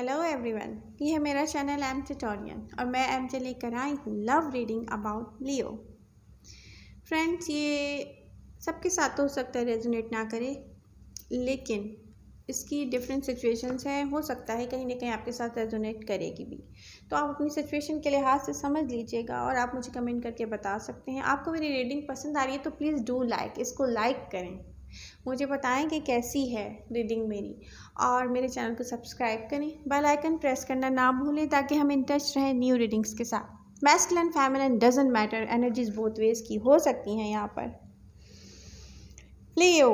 Hello everyone, ये है मेरा चैनल एम ट्यूटोरियल और मैं एम जे लेकर आई हूँ love reading about Leo. Friends, ये सबके साथ तो हो सकता है रेजोनेट ना करे, लेकिन इसकी डिफरेंट सिचुएशंस हैं। हो सकता है कहीं ना कहीं आपके साथ रेजोनेट करेगी भी, तो आप अपनी सिचुएशन के लिहाज से समझ लीजिएगा और आप मुझे कमेंट करके बता सकते हैं। आपको मेरी रीडिंग पसंद आ रही है तो प्लीज़ डू लाइक, इसको लाइक करें, मुझे बताएं कि कैसी है रीडिंग मेरी, और मेरे चैनल को सब्सक्राइब करें, बेल आइकन प्रेस करना ना भूलें ताकि हम इन टच रहें न्यू रीडिंग्स के साथ। Masculine feminine doesn't matter, energies both ways की हो सकती हैं। यहाँ पर लियो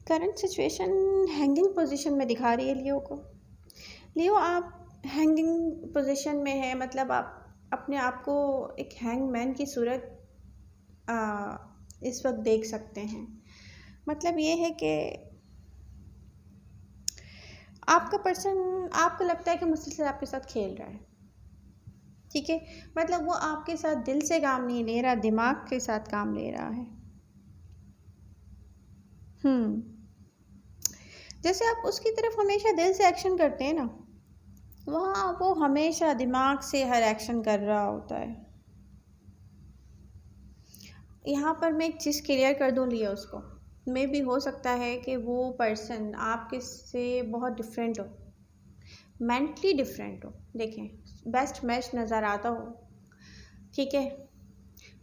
करंट सिचुएशन हैंगिंग पोजीशन में दिखा रही है लियो को। लियो, आप हैंगिंग पोजीशन में है, मतलब आप अपने आप को एक हैंगमैन की सूरत इस वक्त देख सकते हैं। मतलब ये है कि आपका पर्सन, आपको लगता है कि मुझसे आपके साथ खेल रहा है, ठीक है। मतलब वो आपके साथ दिल से काम नहीं ले रहा, दिमाग के साथ काम ले रहा है। जैसे आप उसकी तरफ हमेशा दिल से एक्शन करते हैं ना, वहाँ वो हमेशा दिमाग से हर एक्शन कर रहा होता है। यहाँ पर मैं एक चीज़ क्लियर कर दूँ लिया उसको, मे भी हो सकता है कि वो पर्सन आपके से बहुत डिफरेंट हो, मेंटली डिफरेंट हो। देखें, बेस्ट मैच नज़र आता हो, ठीक है।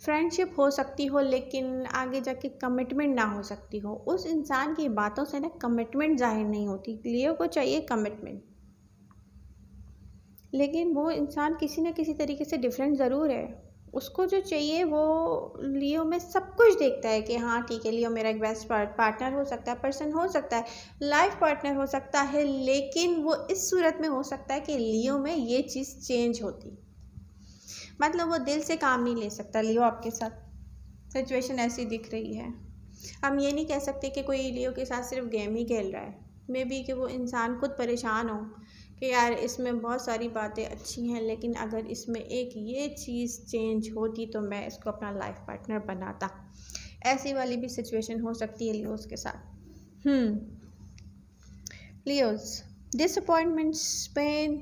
फ्रेंडशिप हो सकती हो, लेकिन आगे जाके कमिटमेंट ना हो सकती हो। उस इंसान की बातों से ना कमिटमेंट जाहिर नहीं होती। लियो को चाहिए कमिटमेंट, लेकिन वो इंसान किसी न किसी तरीके से डिफरेंट ज़रूर है। उसको जो चाहिए वो लियो में सब कुछ देखता है कि हाँ ठीक है, लियो मेरा एक बेस्ट पार्टनर हो सकता है, पर्सन हो सकता है, लाइफ पार्टनर हो सकता है, लेकिन वो इस सूरत में हो सकता है कि लियो में ये चीज़ चेंज होती। मतलब वो दिल से काम नहीं ले सकता लियो आपके साथ। सिचुएशन ऐसी दिख रही है। हम ये नहीं कह सकते कि कोई लियो के साथ सिर्फ गेम ही खेल रहा है। मे बी कि वो इंसान खुद परेशान हो कि यार इसमें बहुत सारी बातें अच्छी हैं, लेकिन अगर इसमें एक ये चीज़ चेंज होती तो मैं इसको अपना लाइफ पार्टनर बनाता। ऐसी वाली भी सिचुएशन हो सकती है लियोज़ के साथ। Leos disappointments, pain,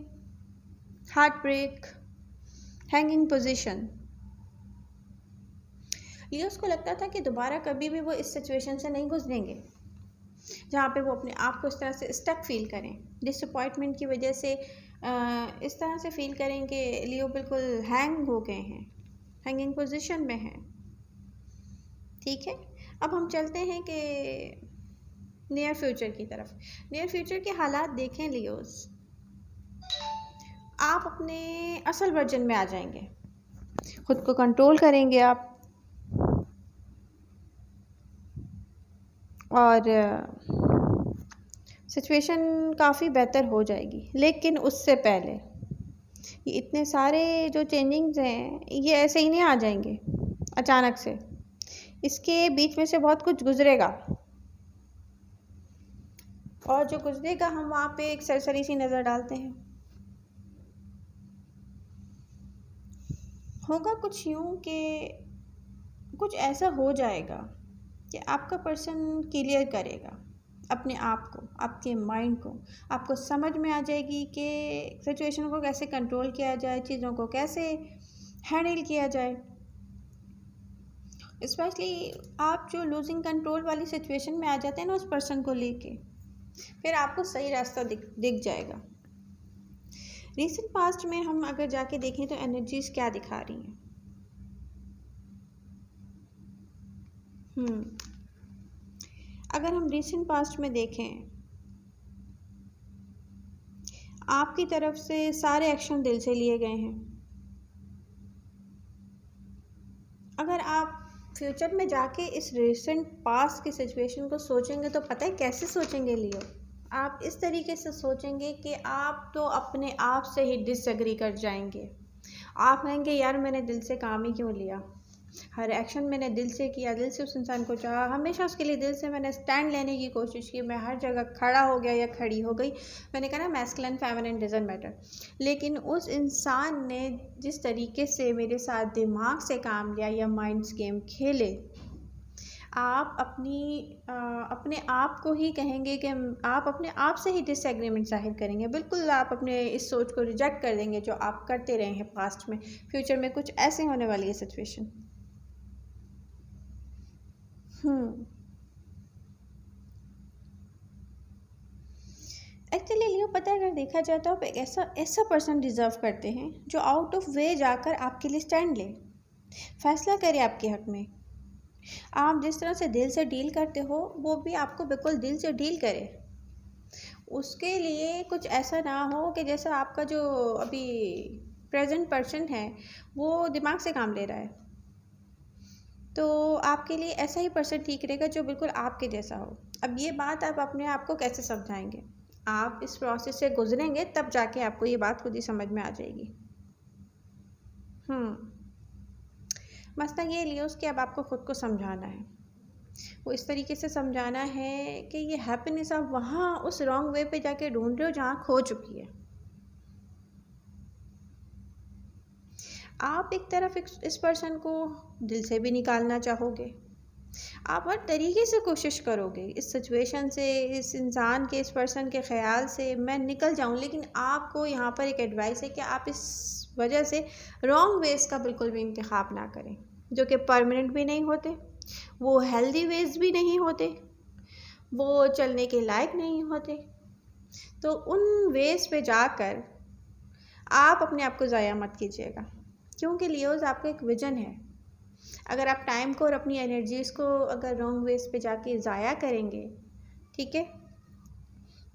heart break, hanging position. Leos को लगता था कि दोबारा कभी भी वो इस सिचुएशन से नहीं गुजरेंगे जहाँ पे वो अपने आप को इस तरह से स्टक फील करें, डिसअपॉइंटमेंट की वजह से इस तरह से फील करें कि लियो बिल्कुल हैंग हो गए हैं, हैंगिंग पोजीशन में हैं, ठीक है। अब हम चलते हैं कि नियर फ्यूचर की तरफ। नियर फ्यूचर के हालात देखें लियोज़, आप अपने असल वर्जन में आ जाएंगे, खुद को कंट्रोल करेंगे आप, और सिचुएशन काफ़ी बेहतर हो जाएगी। लेकिन उससे पहले ये इतने सारे जो चेंजिंग्स हैं ये ऐसे ही नहीं आ जाएंगे अचानक से, इसके बीच में से बहुत कुछ गुजरेगा, और जो गुजरेगा हम वहाँ पे एक सरसरी सी नज़र डालते हैं। होगा कुछ यूँ कि कुछ ऐसा हो जाएगा कि आपका पर्सन क्लियर करेगा अपने आप को, आपके माइंड को, आपको समझ में आ जाएगी कि सिचुएशन को कैसे कंट्रोल किया जाए, चीज़ों को कैसे हैंडल किया जाए। स्पेशली आप जो लूजिंग कंट्रोल वाली सिचुएशन में आ जाते हैं ना उस पर्सन को लेके, फिर आपको सही रास्ता दिख जाएगा। रिसेंट पास्ट में हम अगर जाके देखें तो एनर्जीज क्या दिखा रही हैं। अगर हम रिसेंट पास्ट में देखें, आपकी तरफ से सारे एक्शन दिल से लिए गए हैं। अगर आप फ्यूचर में जाके इस रिसेंट पास्ट की सिचुएशन को सोचेंगे तो पता है कैसे सोचेंगे लियो, आप इस तरीके से सोचेंगे कि आप तो अपने आप से ही डिसएग्री कर जाएंगे। आप कहेंगे यार मैंने दिल से काम ही क्यों लिया, हर एक्शन मैंने दिल से किया, दिल से उस इंसान को चाहा, हमेशा उसके लिए दिल से मैंने स्टैंड लेने की कोशिश की, मैं हर जगह खड़ा हो गया या खड़ी हो गई। मैंने कहा ना मैस्कुलिन फेमिनिन डजंट मैटर, लेकिन उस इंसान ने जिस तरीके से मेरे साथ दिमाग से काम लिया या माइंड्स गेम खेले, आप अपने आप को ही कहेंगे कि आप अपने आप से ही डिसएग्रीमेंट ज़ाहिर करेंगे। बिल्कुल आप अपने इस सोच को रिजेक्ट कर देंगे जो आप करते रहे हैं पास्ट में। फ्यूचर में कुछ ऐसे होने वाली है सिचुएशन। एक्चुअली लियो, पता है, अगर देखा जाए तो आप एक ऐसा ऐसा पर्सन डिज़र्व करते हैं जो आउट ऑफ वे जाकर आपके लिए स्टैंड ले, फैसला करे आपके हक़ में। आप जिस तरह से दिल से डील करते हो वो भी आपको बिल्कुल दिल से डील करे। उसके लिए कुछ ऐसा ना हो कि जैसा आपका जो अभी प्रेजेंट पर्सन है वो दिमाग से काम ले रहा है। तो आपके लिए ऐसा ही पर्सन ठीक रहेगा जो बिल्कुल आपके जैसा हो। अब ये बात आप अपने आप को कैसे समझाएंगे? आप इस प्रोसेस से गुजरेंगे तब जाके आपको ये बात खुद ही समझ में आ जाएगी। मसला ये लियो कि अब आपको ख़ुद को समझाना है। वो इस तरीके से समझाना है कि ये हैप्पीनेस आप वहाँ उस रॉन्ग वे पे जाके ढूंढ रहे हो जहाँ खो चुकी है। आप एक तरफ इस पर्सन को दिल से भी निकालना चाहोगे, आप हर तरीके से कोशिश करोगे इस सिचुएशन से, इस इंसान के, इस पर्सन के ख़्याल से मैं निकल जाऊं, लेकिन आपको यहाँ पर एक एडवाइस है कि आप इस वजह से रॉन्ग वेज़ का बिल्कुल भी इंतखाब ना करें, जो कि परमानेंट भी नहीं होते, वो हेल्दी वेज़ भी नहीं होते, वो चलने के लायक नहीं होते। तो उन वेज़ पे जाकर आप अपने आप को ज़ाया मत कीजिएगा, क्योंकि लियोज़ आपका एक विजन है। अगर आप टाइम को और अपनी एनर्जीज़ को अगर रॉन्ग वेज पे जाके ज़ाया करेंगे, ठीक है,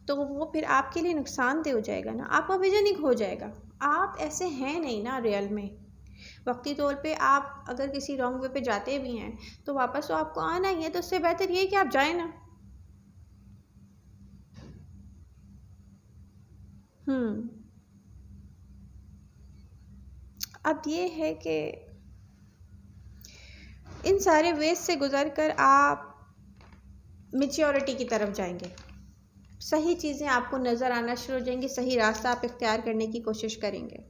तो वो फिर आपके लिए नुकसानदेह हो जाएगा ना, आपका विजन ही खो जाएगा। आप ऐसे हैं नहीं ना रियल में। वक्ती तौर पे आप अगर किसी रॉन्ग वे पे जाते भी हैं तो वापस तो आपको आना ही है, तो उससे बेहतर ये है कि आप जाए ना। अब ये है कि इन सारे वेज से गुजर कर आप मैच्योरिटी की तरफ जाएंगे, सही चीज़ें आपको नज़र आना शुरू हो जाएंगी, सही रास्ता आप इख्तियार करने की कोशिश करेंगे,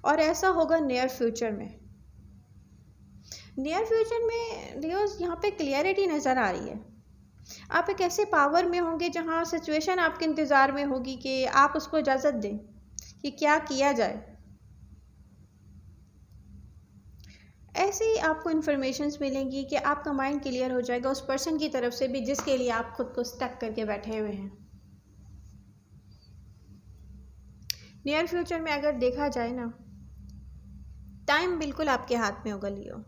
और ऐसा होगा नियर फ्यूचर में। नियर फ्यूचर में लियोस यहाँ पे क्लियरिटी नज़र आ रही है। आप एक ऐसे पावर में होंगे जहाँ सिचुएशन आपके इंतज़ार में होगी कि आप उसको इजाज़त दें कि क्या किया जाए। ऐसे ही आपको इन्फॉर्मेशंस मिलेंगी कि आपका माइंड क्लियर हो जाएगा उस पर्सन की तरफ से भी जिसके लिए आप खुद को स्टक करके बैठे हुए हैं। नियर फ्यूचर में अगर देखा जाए ना, टाइम बिल्कुल आपके हाथ में होगा लियो।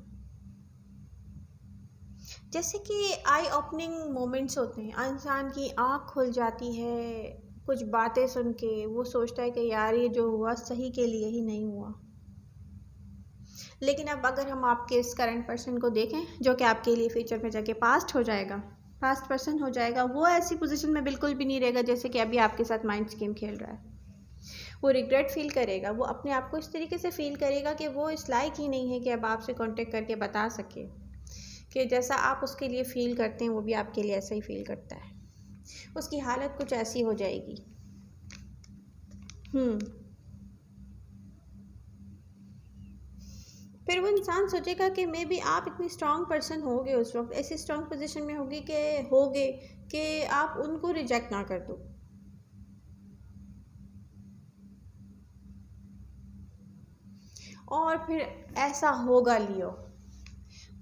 जैसे कि आई ओपनिंग मोमेंट्स होते हैं, इंसान की आँख खुल जाती है कुछ बातें सुन के, वो सोचता है कि यार ये जो हुआ सही के लिए ही नहीं हुआ। लेकिन अब अगर हम आपके इस करंट पर्सन को देखें जो कि आपके लिए फ्यूचर में जाके पास्ट हो जाएगा, पास्ट पर्सन हो जाएगा, वो ऐसी पोजीशन में बिल्कुल भी नहीं रहेगा जैसे कि अभी आपके साथ माइंड गेम खेल रहा है। वो रिग्रेट फील करेगा, वो अपने आप को इस तरीके से फील करेगा कि वो इस लायक ही नहीं है कि अब आपसे कांटेक्ट करके बता सके कि जैसा आप उसके लिए फ़ील करते हैं वो भी आपके लिए ऐसा ही फील करता है। उसकी हालत कुछ ऐसी हो जाएगी। फिर वो इंसान सोचेगा कि मे बी आप इतनी स्ट्रॉन्ग पर्सन होगे, उस वक्त ऐसी स्ट्रॉन्ग पोजीशन में होगे कि आप उनको रिजेक्ट ना कर दो। और फिर ऐसा होगा लियो,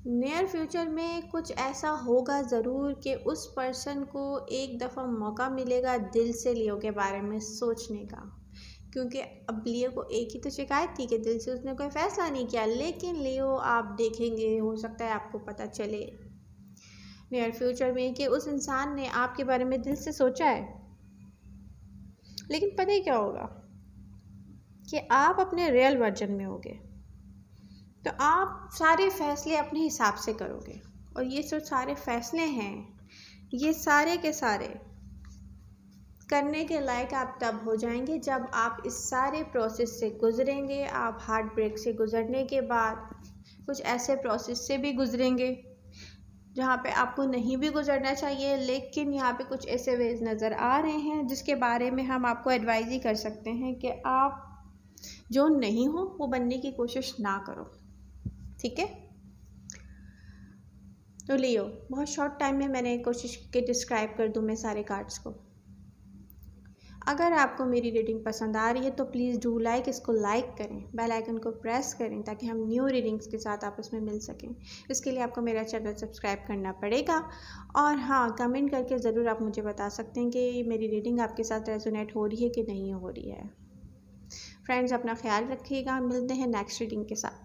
नियर फ्यूचर में कुछ ऐसा होगा ज़रूर कि उस पर्सन को एक दफ़ा मौका मिलेगा दिल से लियो के बारे में सोचने का, क्योंकि अब लियो को एक ही तो शिकायत थी कि दिल से उसने कोई फ़ैसला नहीं किया। लेकिन लियो आप देखेंगे, हो सकता है आपको पता चले नियर फ्यूचर में कि उस इंसान ने आपके बारे में दिल से सोचा है। लेकिन पता ही क्या होगा कि आप अपने रियल वर्जन में होगे, तो आप सारे फ़ैसले अपने हिसाब से करोगे, और ये जो सारे फ़ैसले हैं ये सारे के सारे करने के लायक आप तब हो जाएंगे जब आप इस सारे प्रोसेस से गुज़रेंगे। आप हार्ट ब्रेक से गुज़रने के बाद कुछ ऐसे प्रोसेस से भी गुज़रेंगे जहाँ पे आपको नहीं भी गुज़रना चाहिए, लेकिन यहाँ पे कुछ ऐसे वेज नज़र आ रहे हैं जिसके बारे में हम आपको एडवाइज़ ही कर सकते हैं कि आप जो नहीं हो वो बनने की कोशिश ना करो, ठीक है। तो लियो, बहुत शॉर्ट टाइम में मैंने कोशिश की डिस्क्राइब कर दूँ मैं सारे कार्ड्स को। अगर आपको मेरी रीडिंग पसंद आ रही है तो प्लीज़ डू लाइक, इसको लाइक करें, बेल आइकन को प्रेस करें ताकि हम न्यू रीडिंग्स के साथ आपस में मिल सकें। इसके लिए आपको मेरा चैनल सब्सक्राइब करना पड़ेगा। और हाँ, कमेंट करके ज़रूर आप मुझे बता सकते हैं कि मेरी रीडिंग आपके साथ रेजोनेट हो रही है कि नहीं हो रही है। फ्रेंड्स, अपना ख्याल रखिएगा, मिलते हैं नेक्स्ट रीडिंग के साथ।